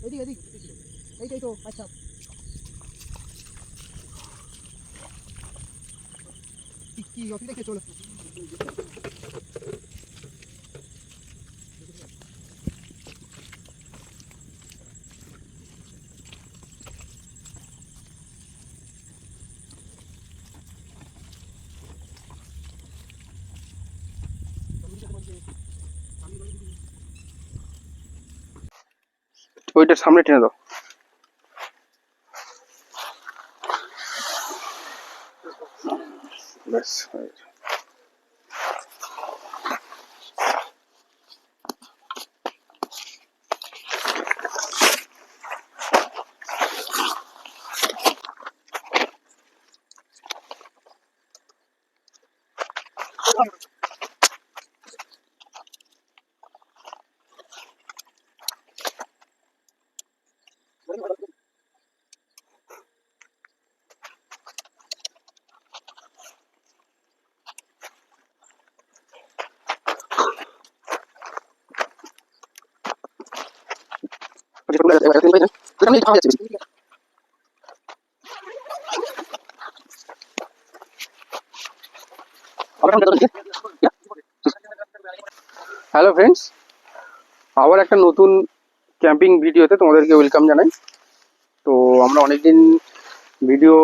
এদিকে এদিকে এইটাই তো আচ্ছা কি অফিসে কে চলে ওইটা সামনে টেনে দাও। ব্যাস হ্যালো ফ্রেন্ডস, আবার একটা নতুন ক্যাম্পিং ভিডিওতে তোমাদেরকে ওয়েলকাম জানাই। তো আমরা অনেকদিন ভিডিও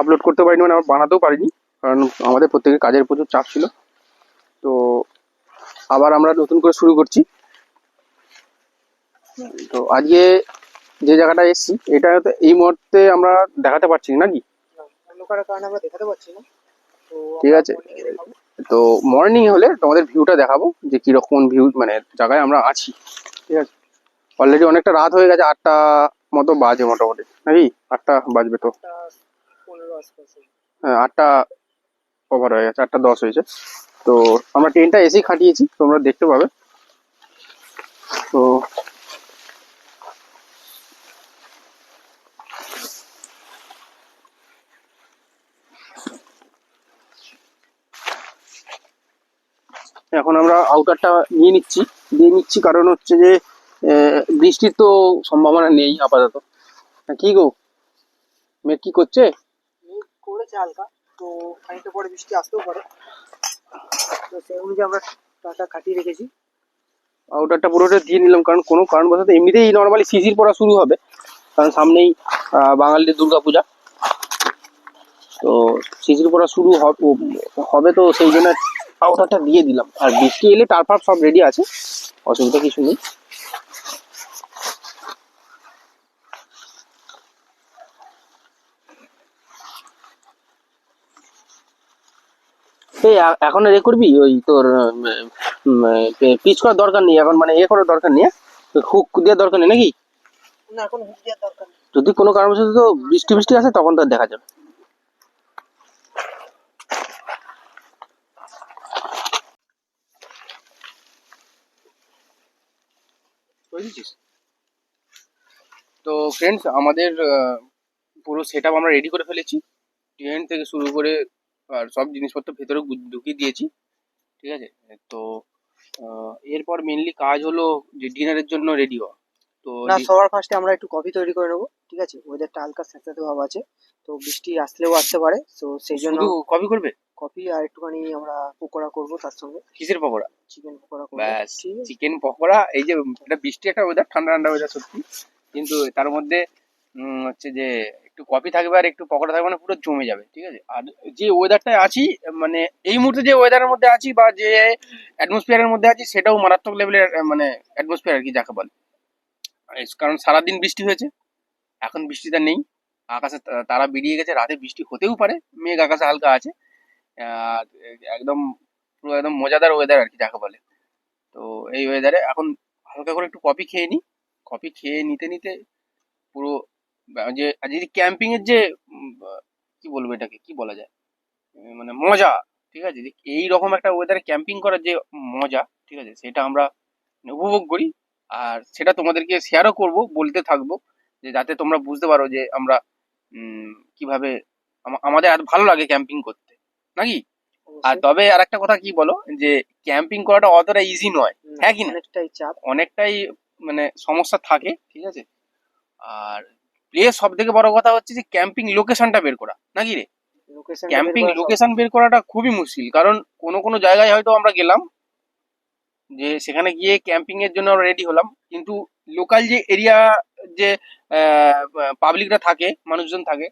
আপলোড করতে পারিনি, মানে আমরা বানাতেও পারিনি, কারণ আমাদের প্রত্যেকের কাজের প্রচুর চাপ ছিল। তো আবার আমরা নতুন করে শুরু করছি। তো আজকে যে জায়গাটা এসেছি এটা হয়তো এই মুহূর্তে আমরা দেখাতে পারছি না, নাকি? অন্ধকারের কারণে আমরা দেখাতে পাচ্ছি না। তো ঠিক আছে, তো মর্নিং হলে তোমাদের ভিউটা দেখাবো যে কিরকম ভিউ, মানে জায়গায় আমরা আছি। ঠিক আছে, অলরেডি অনেকটা রাত হয়ে গেছে, 8টা মতো বাজে মোটামুটি, নাকি 8টা বাজবে তো। 15 আশপাশ। হ্যাঁ, 8টা ওভার হয়ে গেছে, 8টা 10 হয়েছে। তো আমরা ট্রেনটা এসেই খাটিয়েছি, তোমরা দেখতে পাবে। তো এখন আমরা আউটারটা দিয়ে নিচ্ছি কারণ হচ্ছে যে বৃষ্টির তো সম্ভাবনা নেই আপাতত। কি গো, মেঘ কি করছে? করেছে হালকা, তো খানিকটা পরে বৃষ্টি আসতেও পারে, তো সেই অনুযায়ী আমরা টাটা কাটিয়ে রেখেছি। আউটারটা পুরোটা দিয়ে নিলাম কারণ কোনো কারণবশত এমনিতেই নর্মালি শিশির পড়া শুরু হবে, কারণ সামনেই বাঙালিদের দুর্গাপূজা। তো শিশির পড়া শুরু হবে, তো সেই জন্য আউটারটা দিয়ে দিলাম। আর বৃষ্টি এলে টারফার সব রেডি আছে, অসুবিধা কিছু নেই। এই এখন এ করবি ওই তোর পিচ করার দরকার নেই এখন, মানে করার দরকার নেই, হুক দেওয়ার দরকার নেই, নাকি? না, এখন হুক দেওয়ার দরকার নেই। যদি কোনো কারণবশত তো বৃষ্টি আসে তখন তো দেখা যাবে। তো ফ্রেন্ডস, আমাদের পুরো সেট আপ আমরা রেডি করে ফেলেছি, টেন্ট থেকে শুরু করে আর সব জিনিসপত্র ভেতরে ঢুকিয়ে দিয়েছি। ঠিক আছে, তো এরপর মেনলি কাজ হলো যে ডিনারের জন্য রেডি হওয়া। তো না, সবার ফার্স্টে আমরা একটু কফি তৈরি করে নেবো। ঠিক আছে, ওয়েদারটা হালকা স্যাঁতস্যাঁতে ভাব আছে, তো বৃষ্টি আসলেও আসতে পারে, তো সেই জন্য শুধু কফি করবে? কফি আর একটুখানি আমরা পকোড়া করবো তার সঙ্গে। কিসের পকোড়া? চিকেন পকোড়া করবো। ব্যাস, ঠিক আছে, চিকেন পকোড়া। এই যে এটা বৃষ্টি একটা ওয়েদার, ঠান্ডা ঠান্ডা ওয়েদার সত্যি, কিন্তু তার মধ্যে হচ্ছে যে একটু কফি থাকবে আর একটু পকোড়া থাকবে, মানে পুরো জমে যাবে। ঠিক আছে, আর যে ওয়েদারটায় আছি, মানে এই মুহূর্তে যে ওয়েদারের মধ্যে আছি বা যে অ্যাটমসফিয়ারের মধ্যে আছি, সেটাও মারাত্মক লেভেলের মানে অ্যাটমসফিয়ার আর কি যাকে বলে। কারণ সারাদিন বৃষ্টি হয়েছে, এখন বৃষ্টিটা নেই, আকাশে তারা বেরিয়ে গেছে, রাতে বৃষ্টি হতেও পারে, মেঘ আকাশে হালকা আছে। আর একদম পুরো একদম মজাদার ওয়েদার আর কি যাকে বলে। তো এই ওয়েদারে এখন হালকা করে একটু কফি খেয়ে নিই। কফি খেয়ে নিতে নিতে পুরো যে যদি ক্যাম্পিং এর যে কি বলবো, এটাকে কি বলা যায়, মানে মজা। ঠিক আছে, যে এই রকম একটা ওয়েদারে ক্যাম্পিং করার যে মজা, ঠিক আছে, সেটা আমরা উপভোগ করি। আর সেটা তোমাদেরকে শেয়ারও করব, বলতে থাকবো, যে যাতে তোমরা বুঝতে পারো যে আমরা কিভাবে আমাদের এত ভালো লাগে ক্যাম্পিং করতে, নাকি? আর অবশ্যই। তবে আর একটা কথা কি বলো, যে ক্যাম্পিং করাটা অতটা ইজি নয়, হ্যাঁ কি না? অনেকটাই চাপ। অনেকটাই মানে সমস্যা থাকে, ঠিক আছে। আর প্লেস সব থেকে বড় কথা হচ্ছে যে ক্যাম্পিং লোকেশনটা বের করা নাকি রে? লোকেশন ক্যাম্পিং লোকেশন বের করাটা খুবই মুশকিল, কারণ কোনো কোনো জায়গায় হয়তো আমরা গেলাম, যে সেখানে গিয়ে ক্যাম্পিং এর জন্য আমরা রেডি হলাম, কিন্তু লোকাল যে এরিয়া, যে পাবলিকরা থাকে, মানুষজন থাকে,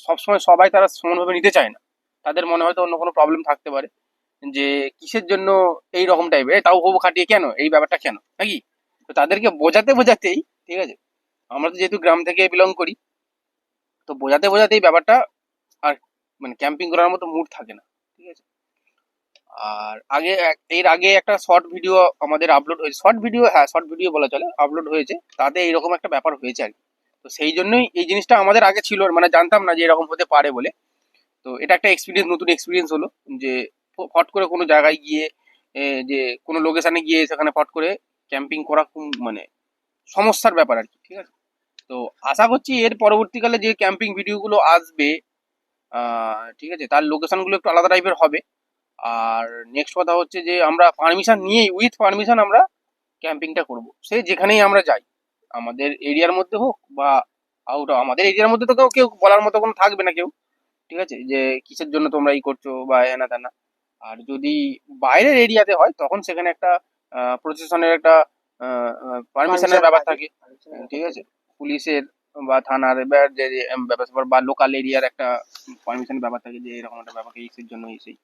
সবসময় সবাই তারা সমানভাবে নিতে চায় না। তাদের মনে হয়তো অন্য কোনো প্রবলেম থাকতে পারে, যে কিসের জন্য এই রকম টাইপের, তাও হবু খাটিয়ে কেন, এই ব্যাপারটা কেন নাকি। তো তাদেরকে বোঝাতে বোঝাতেই, ঠিক আছে, আমরা তো যেহেতু গ্রাম থেকে বিলং করি, তো বোঝাতে বোঝাতে এই ব্যাপারটা আর মানে ক্যাম্পিং করার মতো মুড থাকে না, ঠিক আছে। আর এর আগে একটা শর্ট ভিডিও আমাদের আপলোড হয়েছে, শর্ট ভিডিও, হ্যাঁ শর্ট ভিডিও বলা চলে, আপলোড হয়েছে, তাতে এইরকম একটা ব্যাপার হয়েছে আর কি। তো সেই জন্যই এই জিনিসটা আমাদের আগে ছিল, মানে জানতাম না যে এরকম হতে পারে বলে। তো এটা একটা এক্সপিরিয়েন্স, নতুন এক্সপিরিয়েন্স হলো, যে ফট করে কোনো জায়গায় গিয়ে যে কোনো লোকেশনে গিয়ে সেখানে ফট করে ক্যাম্পিং করা খুব মানে সমস্যার ব্যাপার আর কি, ঠিক আছে। তো আশা করছি এর পরবর্তীকালে যে ক্যাম্পিং ভিডিওগুলো আসবে, ঠিক আছে, তার লোকেশনগুলো একটু আলাদা টাইপের হবে। আর নেক্সট কথা হচ্ছে যে আমরা পারমিশন নিয়েই, উইথ পারমিশন আমরা ক্যাম্পিংটা করব, সে যেখানেই আমরা যাই, আমাদের এরিয়ার মধ্যে হোক বা আউট, আমাদের এরিয়ার মধ্যে তো কেউ কেউ বলার মতো কোনো থাকবে না কেউ, ঠিক আছে, যে কিসের জন্য তোমরা এই করছো বা এনা তেনা। আর যদি বাইরের এরিয়াতে হয় তখন সেখানে একটা প্রশাসনের একটা পারমিশনের ব্যাপার থাকে, ঠিক আছে, পুলিশের বা থানার যে ব্যাপার বা লোকাল এরিয়ার একটা পারমিশনের ব্যাপার থাকে, যে এরকম একটা ব্যাপার এইসের জন্য এই সেই।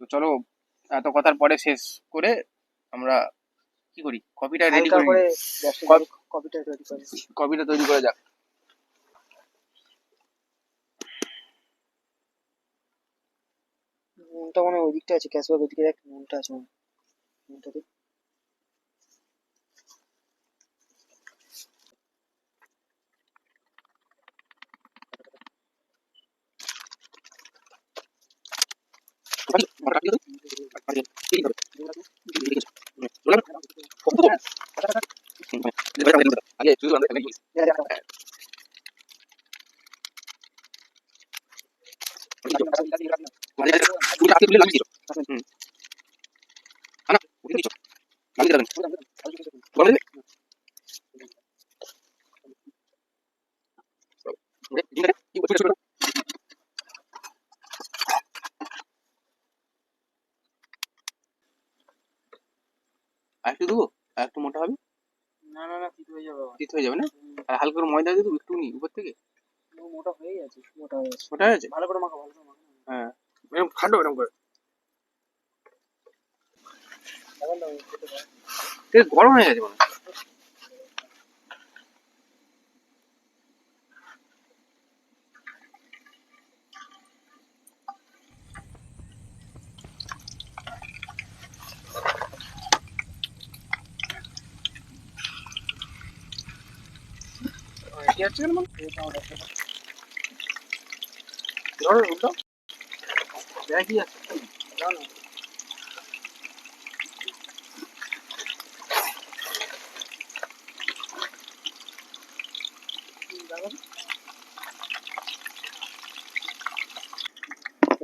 তো চলো, এত কথার পরে শেষ করে আমরা কি করি, কপিটা রেডি হালকা করে করে কপ- কপিটা তৈরি করে কপিটা তৈরি করে যাক। নুনটা মনে হয় ওইদিকটা আছে, ক্যাশবাগ ওইদিকে দেখ, নুনটা আছে মনে হয়। নুনটা দে। আর একটু দেবো, আর একটু মোটা হবে, না না না, ঠিক হয়ে যাবে আবার। ঠিক হয়ে যাবে না? আর হালকা করে ময়দা দিয়ে দেবো একটু উপর থেকে। মোটা হয়ে গেছে, মোটা হয়ে গেছে। মোটা হয়ে গেছে, ভালো করে মাখো, ভালো করে মাখো। হ্যাঁ, এরকম খাটো এরকম করে। এখন দাও, খেতে পারো। ঠিক গরম হয়ে গেছে মনে হয়। কি আছে কেন মানে? ধরো উল্টো, দেখা কি আছে? দাও না।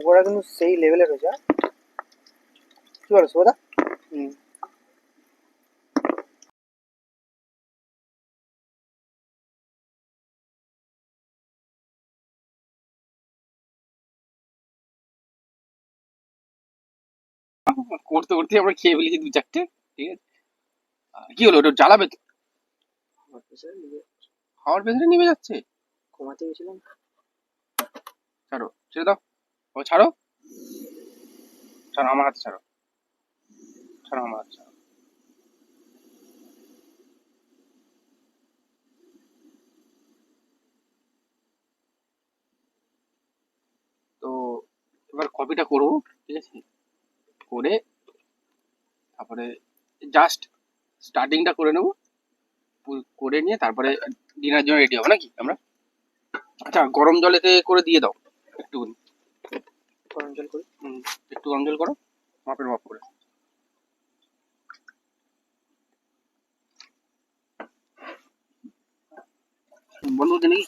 ওরা কিন্তু সেই লেভেলের হয়েছে, হ্যাঁ? কি বলো সুভদা? হুম। করতে করতে আমরা খেয়ে ফেলেছি দু চারটে, ঠিক আছে। কি হলো, ওটা জ্বালাবে তো, খাওয়ার পেছনে নেমে যাচ্ছে। ঘুমাতে গেছিলাম। ছাড়ো, ছেড়ে দাও, ও ছাড়ো, ছাড়ো আমার হাতে, ছাড়ো, ছাড়ো আমার হাতে, ছাড়ো। তো এবার কপিটা করবো, ঠিক আছে, করে তারপরে জাস্ট স্টার্টিংটা করে নেবো, করে নিয়ে তারপরে ডিনার জন্য রেডি হবো নাকি আমরা। আচ্ছা, গরম জলেতে করে দিয়ে দাও একটুখানি। গরম জল করি। একটু গরম জল করো, মাপের মাপ করে। বন্ধু নাকি?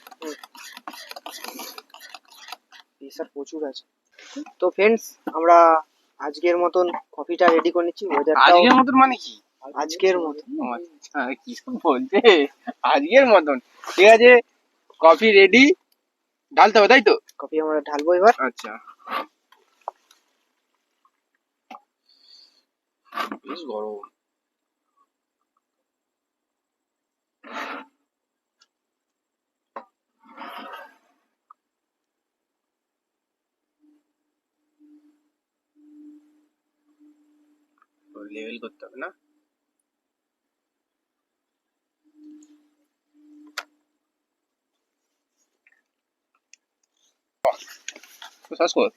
প্রেসার প্রচুর আছে। তো ফ্রেন্ডস, আমরা আজকের মতন কফিটা রেডি করে নিচ্ছি। ওয়েদারটাও আজকের মতন মানে কি? আজকের মতন। ও আচ্ছা, কি সব বলছে, আজকের মতন ঠিক আছে, কফি রেডি, ঢালতে হবে তাই তো? কফি আমরা ঢালবো এবার। আচ্ছা, বেশ গরম। লেভেল করতে হবে না? তো শ্বাস কর,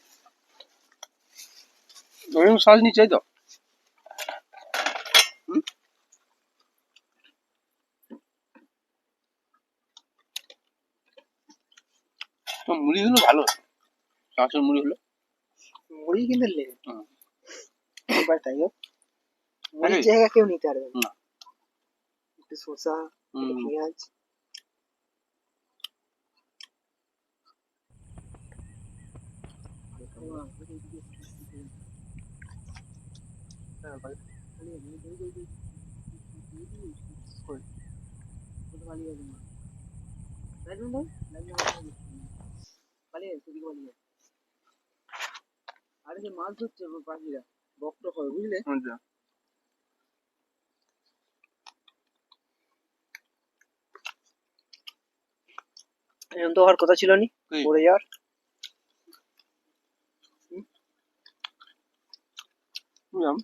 শ্বাস নিচ্ছে তো। হুম? তো মুড়ি হলো ভালো, চাঁচের মুড়ি হলো। মুড়ি কিন্তু লেগে হুম। এবার তাই হোক, মুড়ির আরে, জায়গা কেউ নিতে পারবে না। না। একটু শসা, একটু হুম। পেঁয়াজ। আরে যে মাছ ধরছে পাখিরা, বক্র হয় বুঝলে। আচ্ছা। এরকম তো হওয়ার কথা ছিল নি, কি? পড়ে যাওয়ার। বুঝলাম।